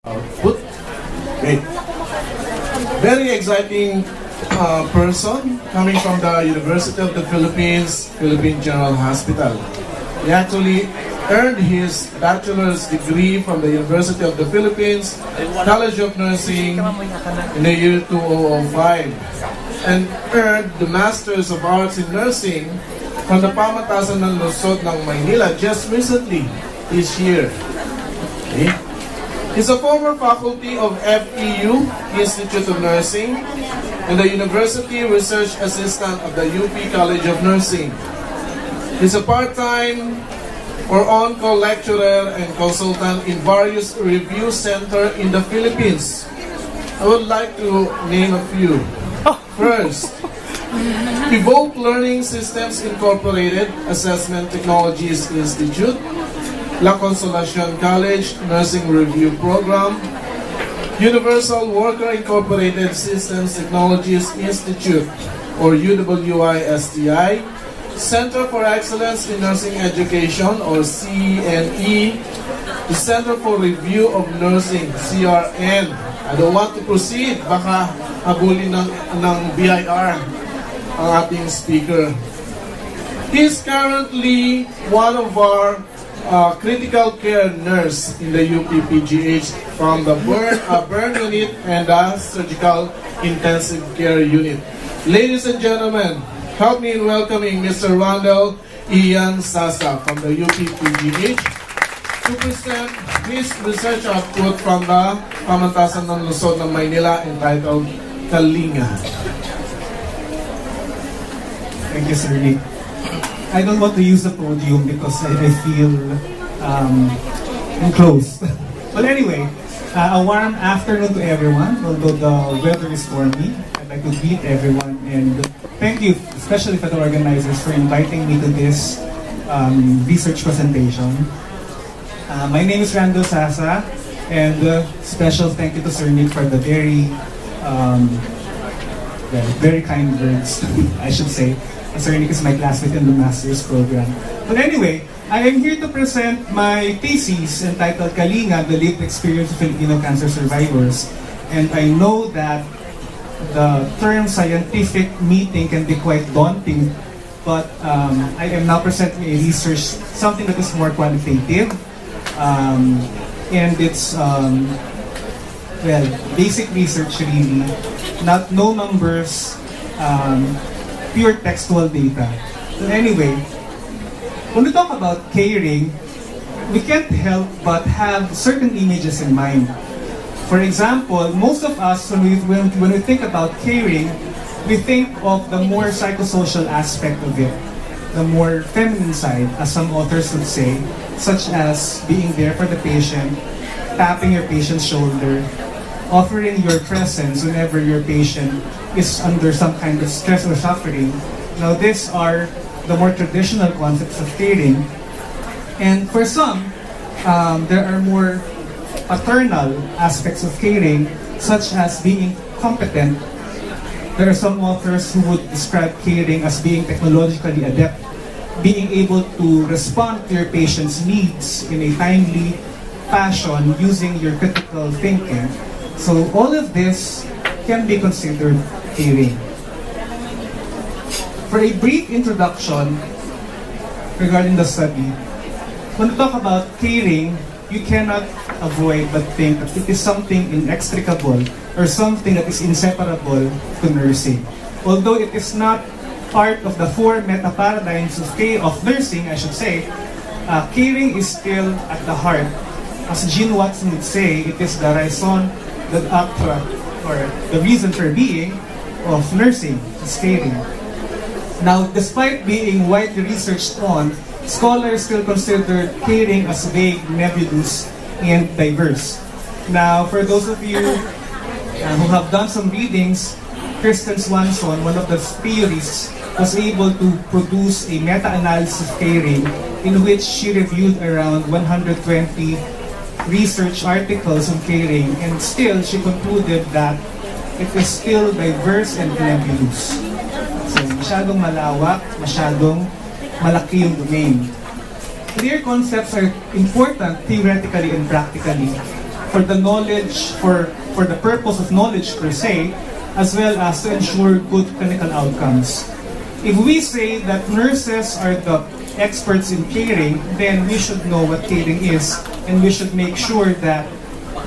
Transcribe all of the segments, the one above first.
Output. Great. Very exciting person coming from the University of the Philippines, Philippine General Hospital. He actually earned his bachelor's degree from the University of the Philippines, College of Nursing in the year 2005, and earned the Master's of Arts in Nursing from the Pamatasan ng Lungsod ng Maynila just recently, this year. Okay. He's a former faculty of FEU, Institute of Nursing, and the University Research Assistant of the UP College of Nursing. He's a part-time or on-call lecturer and consultant in various review centers in the Philippines. I would like to name a few. First, Evolve Learning Systems Incorporated Assessment Technologies Institute, La Consolacion College Nursing Review Program, Universal Worker Incorporated Systems Technologies Institute, or UWI-STI, Center for Excellence in Nursing Education, or CNE, the Center for Review of Nursing, CRN. I don't want to proceed, baka abulin ng BIR ang ating speaker. He's currently one of our critical care nurse in the UPPGH from the burn unit and the surgical intensive care unit. Ladies and gentlemen, help me in welcoming Mr. Randelle Ian Sasa from the UPPGH to present his research output from the Pamatasan ng Lungsod ng Maynila entitled Kalinga. Thank you, Sir Nick. I don't want to use the podium because I feel enclosed. But anyway, a warm afternoon to everyone, although the weather is stormy. I'd like to greet everyone and thank you, especially for the organizers, for inviting me to this research presentation. My name is Randelle Sasa, and special thank you to Sir Nick for the very kind words, I should say. Sir Nick is my classmate in the master's program. But anyway, I am here to present my thesis entitled Kalinga, the Lived Experience of Filipino Cancer Survivors. And I know that the term scientific meeting can be quite daunting, but I am now presenting a research, something that is more qualitative. And it's, basic research really, no numbers, pure textual data. So anyway, when we talk about caring, we can't help but have certain images in mind. For example, most of us, when we think about caring, we think of the more psychosocial aspect of it, the more feminine side, as some authors would say, such as being there for the patient, tapping your patient's shoulder, offering your presence whenever your patient is under some kind of stress or suffering. Now, these are the more traditional concepts of caring. And for some, there are more paternal aspects of caring, such as being competent. There are some authors who would describe caring as being technologically adept, being able to respond to your patient's needs in a timely fashion using your critical thinking. So all of this can be considered caring. For a brief introduction regarding the study, when we talk about caring, you cannot avoid but think that it is something inextricable or something that is inseparable to nursing. Although it is not part of the four meta-paradigms of nursing, I should say, caring is still at the heart. As Jean Watson would say, it is the raison d'être, or the reason for being, of nursing, is caring. Now, despite being widely researched on, scholars still consider caring as vague, nebulous, and diverse. Now, for those of you who have done some readings, Kristen Swanson, one of the theorists, was able to produce a meta-analysis of caring in which she reviewed around 120 research articles on caring, and still she concluded that it is still diverse and nebulous. So, masyadong malawak, masyadong malaki yung domain. Clear concepts are important theoretically and practically, for the knowledge, for the purpose of knowledge per se, as well as to ensure good clinical outcomes. If we say that nurses are the experts in caring, then we should know what caring is, and we should make sure that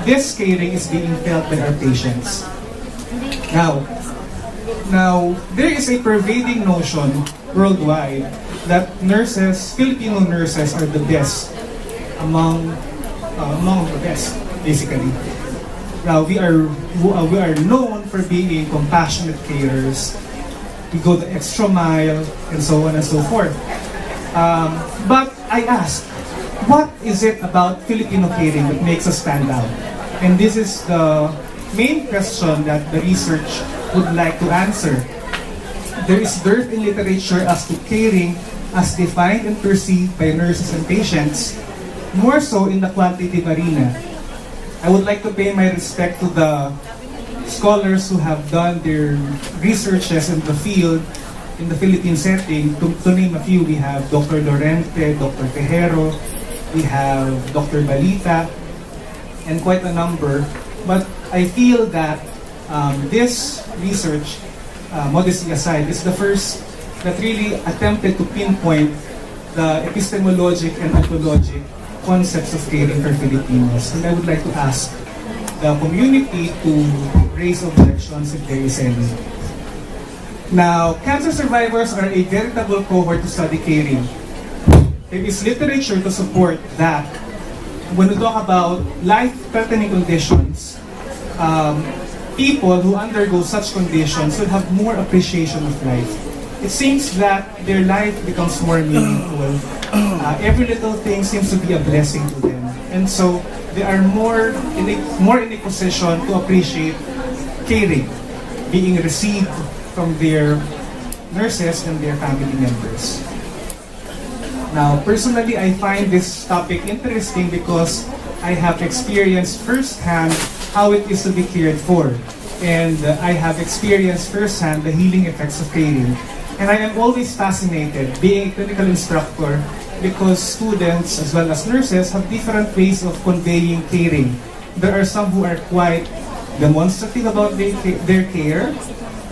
this caring is being felt by our patients. Now, there is a pervading notion worldwide that nurses, Filipino nurses, are the best among the best, basically. Now, we are known for being compassionate carers. We go the extra mile, and so on and so forth. But I ask, what is it about Filipino caring that makes us stand out? And this is the main question that the research would like to answer. There is dearth in literature as to caring as defined and perceived by nurses and patients, more so in the quantitative arena. I would like to pay my respect to the scholars who have done their researches in the field, in the Philippine setting. To name a few, we have Dr. Lorente, Dr. Tejero, we have Dr. Balita, and quite a number. But I feel that this research, modesty aside, is the first that really attempted to pinpoint the epistemologic and ontologic concepts of caring for Filipinos. And I would like to ask the community to raise objections if there is any. Now, cancer survivors are a veritable cohort to study caring. There is literature to support that. When we talk about life-threatening conditions, people who undergo such conditions will have more appreciation of life. It seems that their life becomes more meaningful. Every little thing seems to be a blessing to them. And so they are more in a position to appreciate caring being received from their nurses and their family members. Now, personally, I find this topic interesting because I have experienced firsthand how it is to be cared for. And I have experienced firsthand the healing effects of caring. And I am always fascinated being a clinical instructor because students as well as nurses have different ways of conveying caring. There are some who are quite demonstrative about their care.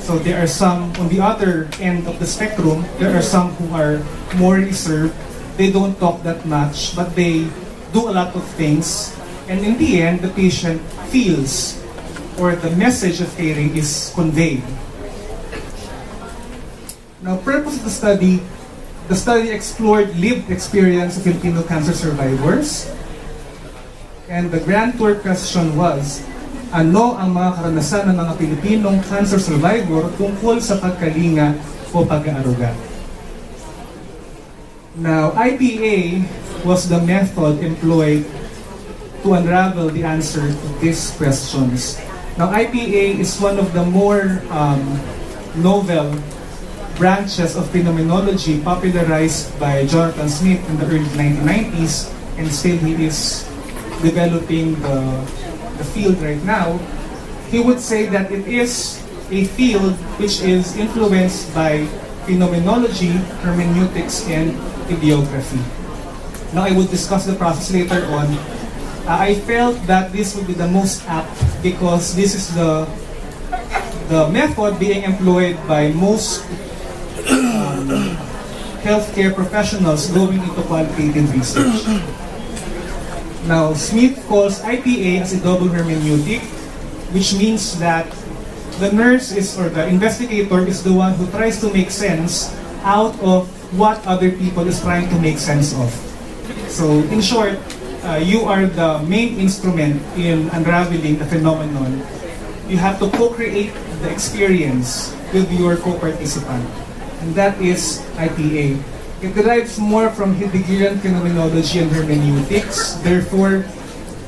So there are some on the other end of the spectrum, there are some who are more reserved. They don't talk that much, but they do a lot of things. And in the end, the patient feels or the message of caring is conveyed. Now, purpose of the study explored lived experience of Filipino cancer survivors. And the grand tour question was, ano ang mga karanasan ng mga Pilipinong cancer survivor tungkol sa pagkalinga o pag-aaruga? Now, IPA was the method employed to unravel the answer to these questions. Now, IPA is one of the more novel branches of phenomenology popularized by Jonathan Smith in the early 1990s, and still he is developing the field right now. He would say that it is a field which is influenced by phenomenology, hermeneutics, and ideography. Now, I will discuss the process later on. I felt that this would be the most apt because this is the method being employed by most healthcare professionals going into qualitative research. Now, Smith calls IPA as a double hermeneutic, which means that the nurse is, or the investigator is the one who tries to make sense out of what other people is trying to make sense of. So, in short, you are the main instrument in unraveling the phenomenon. You have to co-create the experience with your co-participant. And that is IPA. It derives more from Heideggerian phenomenology and hermeneutics. Therefore,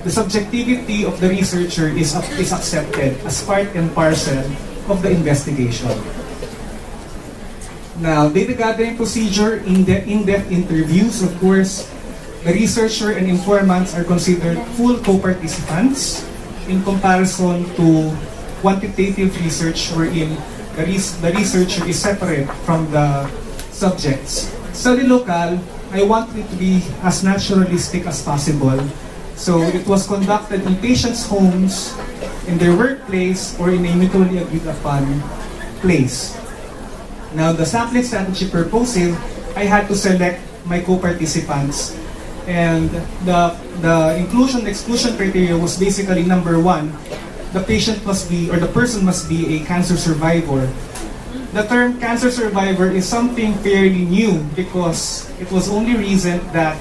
the subjectivity of the researcher is accepted as part and parcel of the investigation. Now, data gathering procedure, in-depth interviews, of course, the researcher and informants are considered full co-participants in comparison to quantitative research wherein the researcher is separate from the subjects. Study local, I want it to be as naturalistic as possible. So it was conducted in patients' homes, in their workplace, or in a mutually agreed upon place. Now, the sampling strategy purposive, I had to select my co-participants. And the inclusion-exclusion criteria was basically number one, the patient must be, or the person must be a cancer survivor. The term cancer survivor is something fairly new because it was only recent that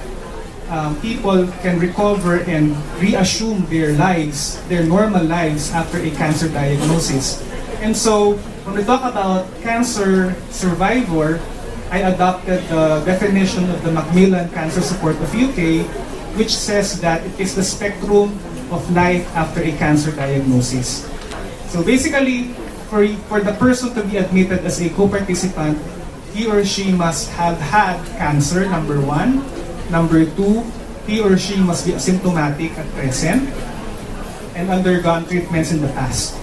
people can recover and reassume their lives, their normal lives after a cancer diagnosis. And so, when we talk about cancer survivor, I adopted the definition of the Macmillan Cancer Support of UK, which says that it is the spectrum of life after a cancer diagnosis. So basically, for the person to be admitted as a co-participant, he or she must have had cancer, number one. Number two, he or she must be asymptomatic at present and undergone treatments in the past.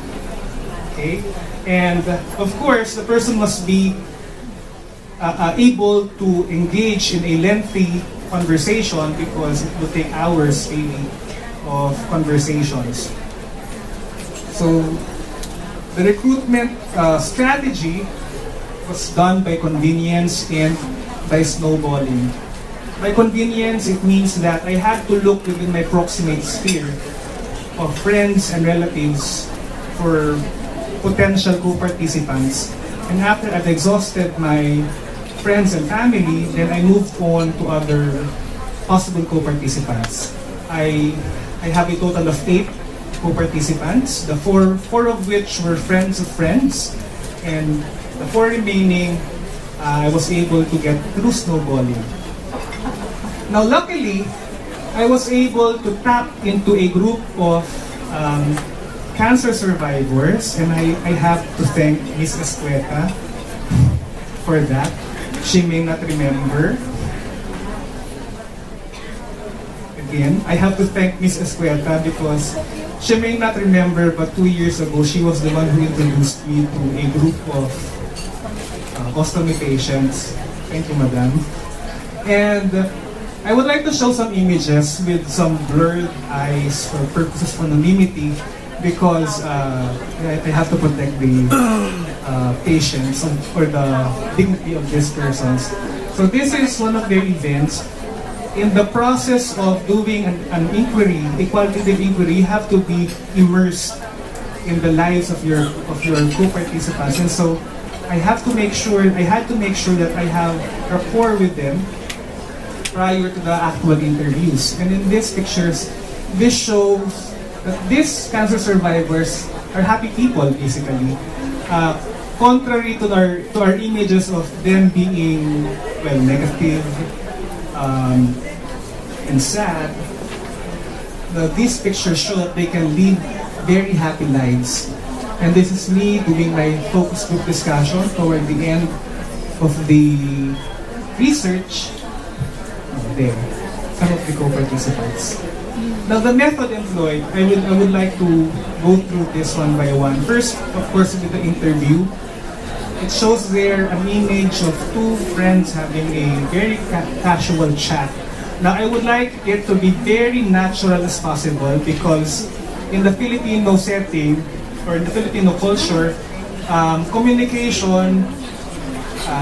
Okay? And of course, the person must be able to engage in a lengthy conversation because it will take hours maybe of conversations. So the recruitment strategy was done by convenience and by snowballing. By convenience, it means that I had to look within my proximate sphere of friends and relatives for potential co-participants. And after I've exhausted my friends and family, then I moved on to other possible co-participants. I have a total of 8 co-participants, the four of which were friends of friends, and the 4 remaining I was able to get through snowballing. Now luckily, I was able to tap into a group of cancer survivors, and I have to thank Ms. Escueta for that. She may not remember. Again, I have to thank Ms. Escueta because she may not remember, but 2 years ago, she was the one who introduced me to a group of ostomy patients. Thank you, Madam. And I would like to show some images with some blurred eyes for purposes of anonymity because I have to protect the patients or the dignity of these persons. So this is one of their events. In the process of doing an inquiry, a qualitative inquiry, you have to be immersed in the lives of your co-participants. And so I had to make sure that I have rapport with them prior to the actual interviews. And in these pictures, this shows that these cancer survivors are happy people, basically. Contrary to our images of them being, well, negative and sad, these pictures show that they can lead very happy lives. And this is me doing my focus group discussion toward the end of the research. There, some of the co-participants. Now the method employed, I would like to go through this one by one. First, of course, with the interview. It shows there an image of 2 friends having a very casual chat. Now I would like it to be very natural as possible because in the Filipino setting, or in the Filipino culture, communication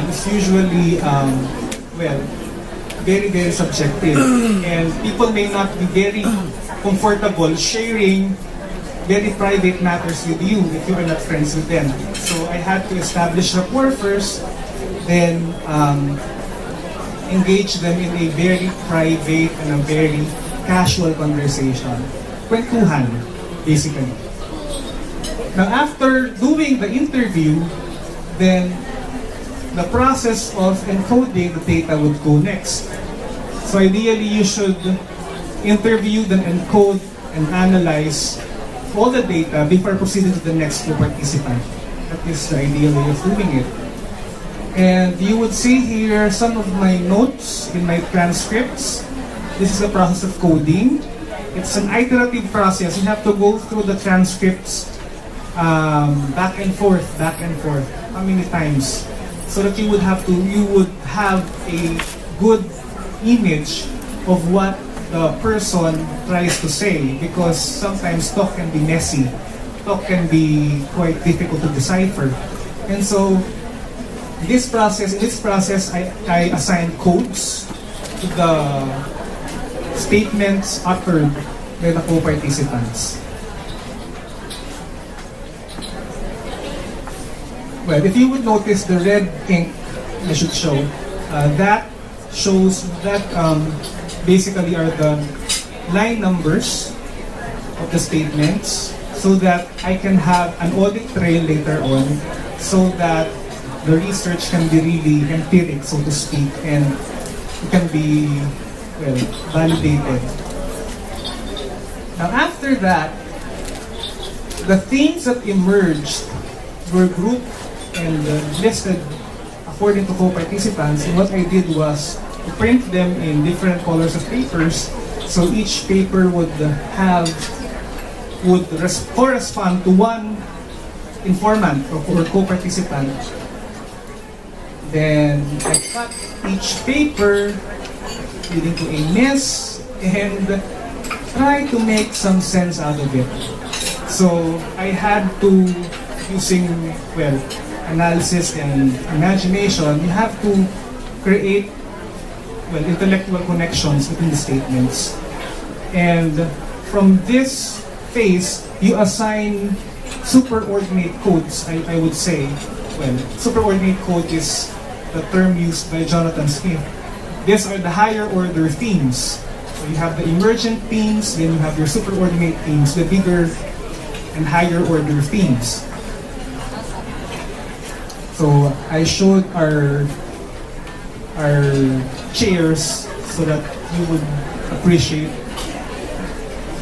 is usually, well, very, very subjective. And people may not be very comfortable sharing very private matters with you if you are not friends with them. So I had to establish rapport first, then engage them in a very private and a very casual conversation. Kwentuhan, basically. Now after doing the interview, then the process of encoding the data would go next. So ideally, you should interview, then encode and analyze all the data before proceeding to the next participant. That is the ideal way of doing it. And you would see here some of my notes in my transcripts. This is the process of coding. It's an iterative process. You have to go through the transcripts back and forth. How many times? So that you would have a good image of what the person tries to say, because sometimes talk can be messy. Talk can be quite difficult to decipher. And so, in this process, I assign codes to the statements uttered by the co-participants. Well, if you would notice the red ink I should show, that shows that basically are the line numbers of the statements, so that I can have an audit trail later on, so that the research can be really empiric, so to speak, and it can be, well, validated. Now after that, the themes that emerged were grouped and listed according to co-participants, and what I did was to print them in different colors of papers, so each paper would correspond to one informant or co-participant. Then I cut each paper leading to a mess and try to make some sense out of it. So I had to, using, well, analysis and imagination, you have to create, well, intellectual connections between the statements. And from this phase, you assign superordinate codes, I would say. Well, superordinate code is the term used by Jonathan Smith. These are the higher order themes. So you have the emergent themes, then you have your superordinate themes, the bigger and higher order themes. So I showed our chairs so that you would appreciate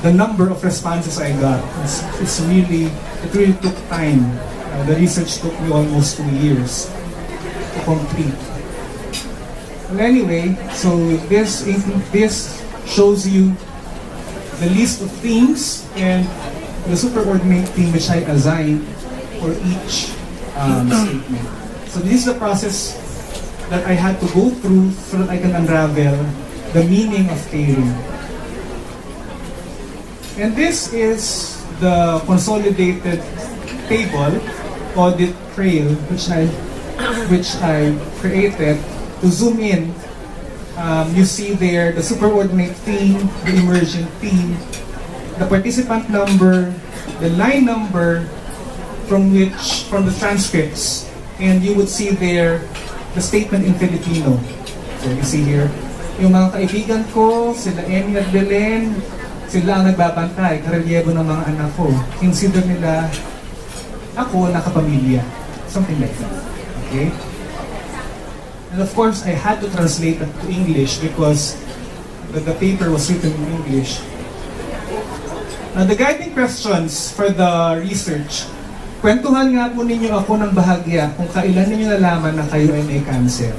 the number of responses I got. It really took time. The research took me almost 2 years to complete. Well, anyway, so this shows you the list of themes and the superordinate theme which I assigned for each statement. So this is the process that I had to go through so that I can unravel the meaning of caring. And this is the consolidated table, audit trail, which I created. To zoom in, you see there the superordinate theme, the emergent theme, the participant number, the line number from the transcripts, and you would see there the statement in Filipino. So you see here, yung mga kaibigan ko, sila Emmy at Belen, sila ang nagbabantay, karelyebo ng mga anak ko. Consider nila ako nakapamilya. Something like that. Okay? And of course, I had to translate that to English because the paper was written in English. Now, the guiding questions for the research: kwentuhan nga po ninyo ako ng bahagya kung kailan ninyo nalaman na kayo ay may cancer.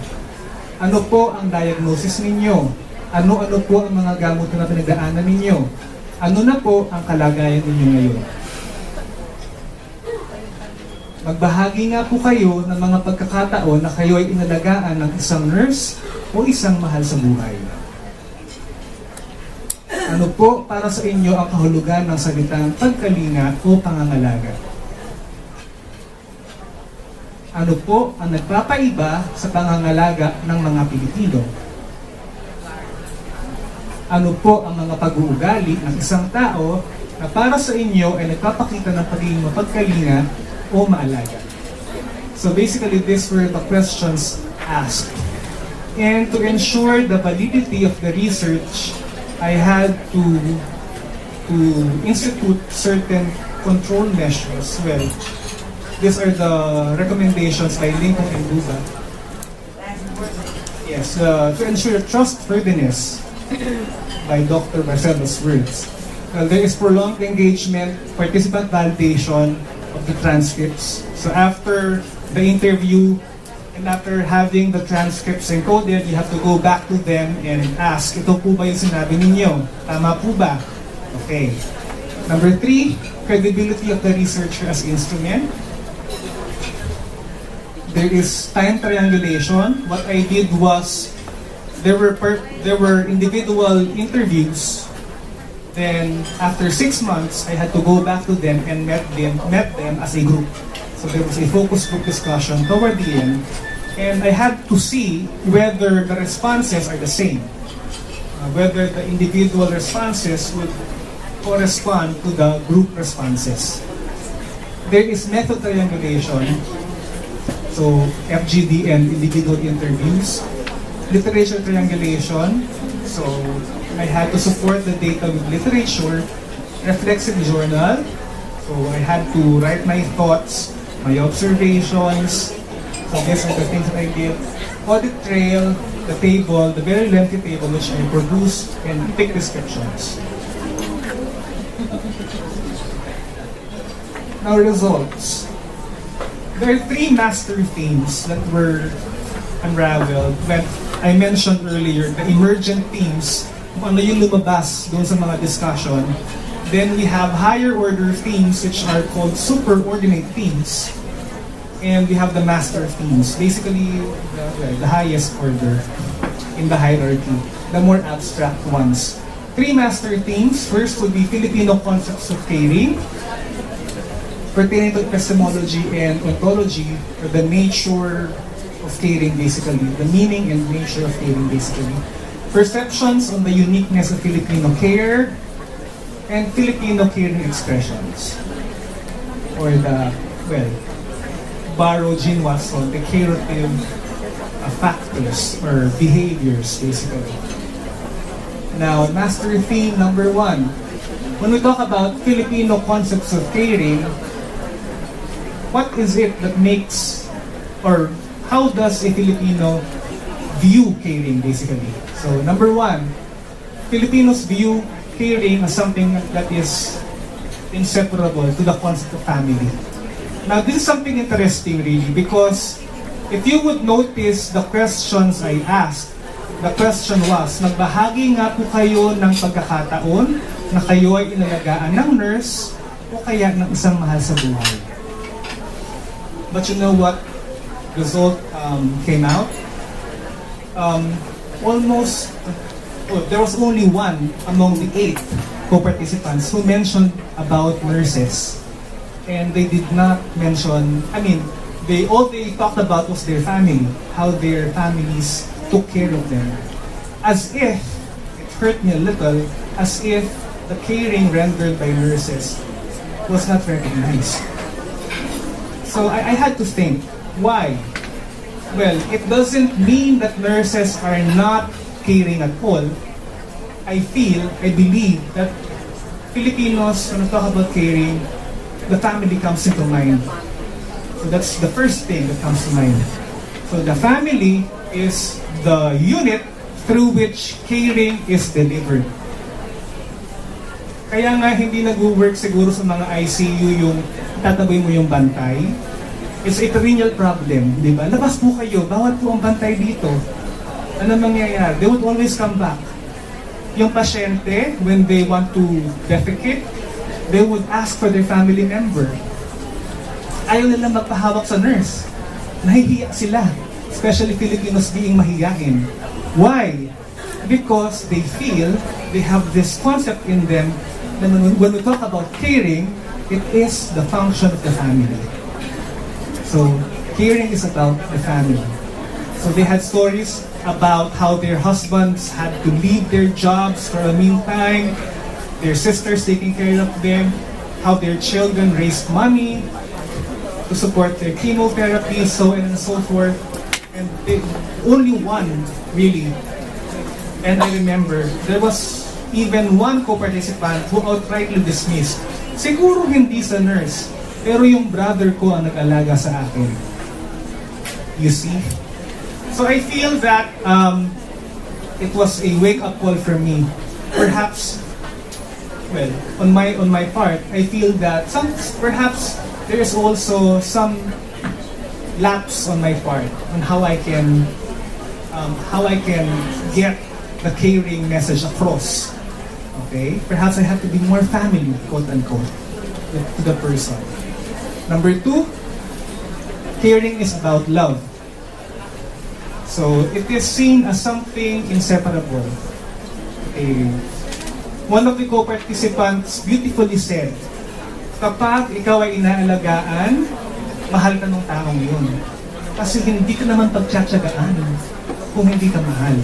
Ano po ang diagnosis ninyo? Ano-ano po ang mga gamot na pinagdaanan ninyo? Ano na po ang kalagayan ninyo ngayon? Magbahagi nga po kayo ng mga pagkakataon na kayo ay inalagaan ng isang nurse o isang mahal sa buhay. Ano po para sa inyo ang kahulugan ng salitang pagkalinga o pangangalaga? Ano po ang nagpapaiba sa pangangalaga ng mga Pilipino? Ano po ang mga pag-uugali ng isang tao na para sa inyo ay nagpapakita ng pagiging mapagkalinga o maalaga? So basically, these were the questions asked. And to ensure the validity of the research, I had to institute certain control measures. Well, these are the recommendations by Lincoln and Duba. Yes, to ensure trustworthiness by Dr. Marcelo's words. There is prolonged engagement, participant validation of the transcripts. So after the interview, and after having the transcripts encoded, you have to go back to them and ask, ito po ba yung sinabi ninyo? Tama po ba? Okay. Number 3, credibility of the researcher as instrument. There is time triangulation. What I did was, there were individual interviews. Then after 6 months, I had to go back to them and met them as a group. So there was a focus group discussion toward the end, and I had to see whether the responses are the same, whether the individual responses would correspond to the group responses. There is method triangulation, so FGD and individual interviews. Literature triangulation, so I had to support the data with literature. Reflexive journal, so I had to write my thoughts, my observations. So these are the things that I did. Audit trail, the table, the very lengthy table which I produced, and thick descriptions. Now results. There are 3 master themes that were unraveled when I mentioned earlier the emergent themes, kung ano yung lumabas doon sa mga discussion. Then we have higher order themes which are called superordinate themes. And we have the master themes, basically the highest order in the hierarchy, the more abstract ones. 3 master themes. First would be Filipino concepts of caring, pertaining to epistemology and ontology, or the nature of caring basically, the meaning and nature of caring basically. Perceptions on the uniqueness of Filipino care, and Filipino caring expressions. Or the, well, borrow Jean Watson, the curative factors or behaviors basically. Now, master theme number 1. When we talk about Filipino concepts of caring, what is it that makes, or how does a Filipino view caring basically? So number 1, Filipinos view caring as something that is inseparable to the concept of family. Now this is something interesting really, because if you would notice the questions I asked, the question was, magbahagi nga po kayo ng pagkakataon na kayo ay inalagaan ng nurse o kaya ng isang mahal sa buhay. But you know what result came out? There was only 1 among the 8 co-participants who mentioned about nurses. And they did not mention, all they talked about was their family, how their families took care of them. As if, it hurt me a little, as if the caring rendered by nurses was not recognized. So I had to think, why? Well, it doesn't mean that nurses are not caring at all. I believe that Filipinos, when we talk about caring, the family comes into mind. So that's the first thing that comes to mind. So the family is the unit through which caring is delivered. Kaya nga hindi nag-work siguro sa mga ICU yung tataboy mo yung bantay. It's a perennial problem, di ba? Labas po kayo, bawat po ang bantay dito. Ano mangyayari? They would always come back. Yung pasyente, when they want to defecate, they would ask for their family member. Ayaw nila magpahawak sa nurse. Nahihiya sila. Especially Filipinos being mahiyain. Why? Because they feel they have this concept in them that when we talk about caring, it is the function of the family. So, caring is about the family. So they had stories about how their husbands had to leave their jobs for a meantime, their sisters taking care of them, how their children raised money to support their chemotherapy, so on and so forth. And only 1, really. And I remember, there was even 1 co-participant who outrightly dismissed, siguro hindi sa nurse, pero yung brother ko ang nag-alaga sa akin. You see? So I feel that it was a wake-up call for me. Perhaps, well, on my part, I feel that perhaps there is also some lapse on my part on how I can get the caring message across. Okay? Perhaps I have to be more family, quote unquote, to the person. Number 2, caring is about love. So it is seen as something inseparable. Okay. One of the co-participants beautifully said, kapag ikaw ay inaalagaan, mahal ka ng taong yun. Kasi hindi ka naman pagtsatsagaan kung hindi ka mahal.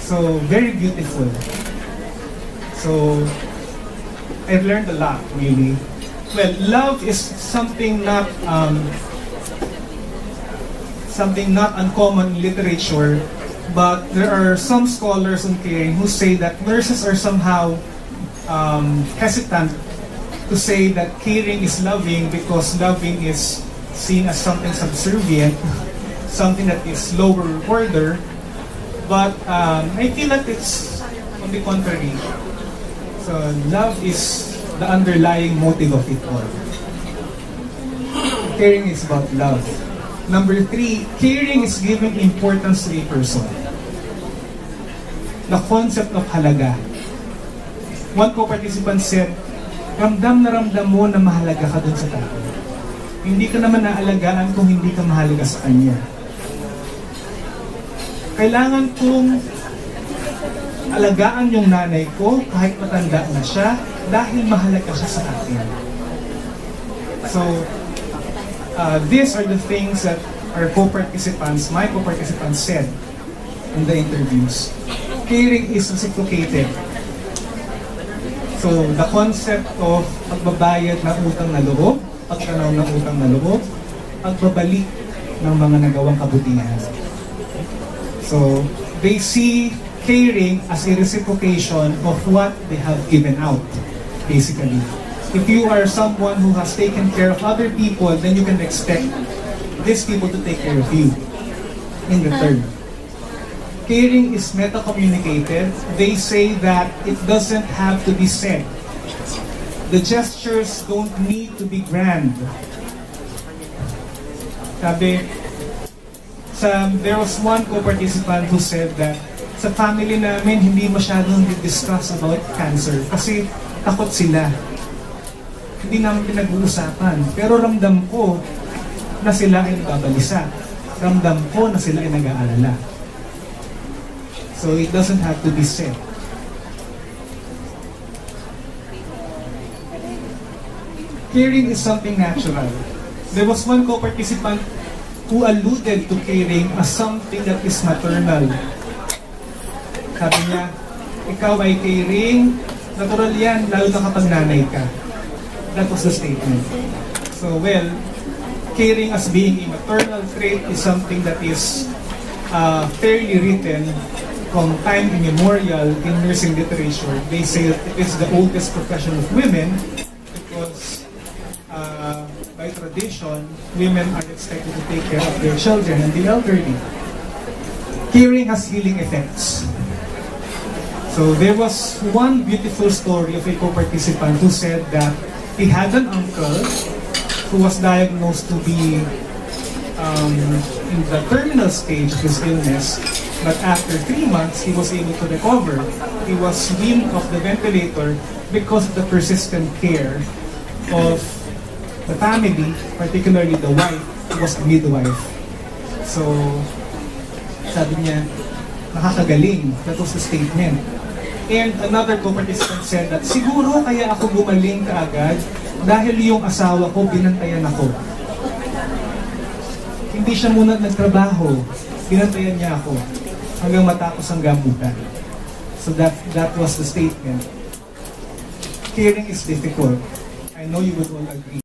So, very beautiful. So, I've learned a lot, really. Well, love is something not uncommon in literature, but there are some scholars on caring who say that nurses are somehow hesitant to say that caring is loving because loving is seen as something subservient, something that is lower order. But I feel that it's on the contrary. So love is the underlying motive of it all. Caring is about love. Number 3, caring is giving importance to a person. The concept of halaga. One co-participant said, ramdam na ramdam mo na mahalaga ka dun sa tao. Hindi ka naman naalagaan kung hindi ka mahalaga sa kanya. Kailangan kong alagaan yung nanay ko kahit matanda na siya dahil mahalaga siya sa akin. So, these are the things that our co-participants, my co-participants said in the interviews. Caring is reciprocated. So, the concept of pagbabayad ng utang na loob, pagtanaw ng utang na loob, pagbabalik ng mga nagawang kabutihan. So, they see caring as a reciprocation of what they have given out, basically. If you are someone who has taken care of other people, then you can expect these people to take care of you in return. Caring is meta-communicated. They say that it doesn't have to be said. The gestures don't need to be grand. There was one co-participant who said that sa family namin, hindi masyadong discuss about cancer kasi takot sila. Hindi namin pinag-uusapan. Pero ramdam ko na sila ay nagbabalisa. Ramdam ko na sila ay nag-aalala. So it doesn't have to be said. Caring is something natural. There was one co-participant who alluded to caring as something that is maternal. Sabi niya, ikaw ay caring, natural yan, lalo na kapag nanay ka. That was the statement. So, well, caring as being a maternal trait is something that is fairly written from time immemorial in nursing literature. They say that it is the oldest profession of women because by tradition, women are expected to take care of their children and the elderly. Caring has healing effects. So there was one beautiful story of a co-participant who said that he had an uncle who was diagnosed to be in the terminal stage of his illness, but after 3 months, he was able to recover. He was weaned off the ventilator because of the persistent care of the family, particularly the wife, who was a midwife. So, sabi niya, nakakagaling. That was the statement. And another co-participant said that, siguro kaya ako gumaling kaagad dahil yung asawa ko, binantayan ako. Hindi siya muna nagtrabaho. Binantayan niya ako hanggang matapos ang gamutan. So that was the statement. Caring is difficult. I know you would all agree.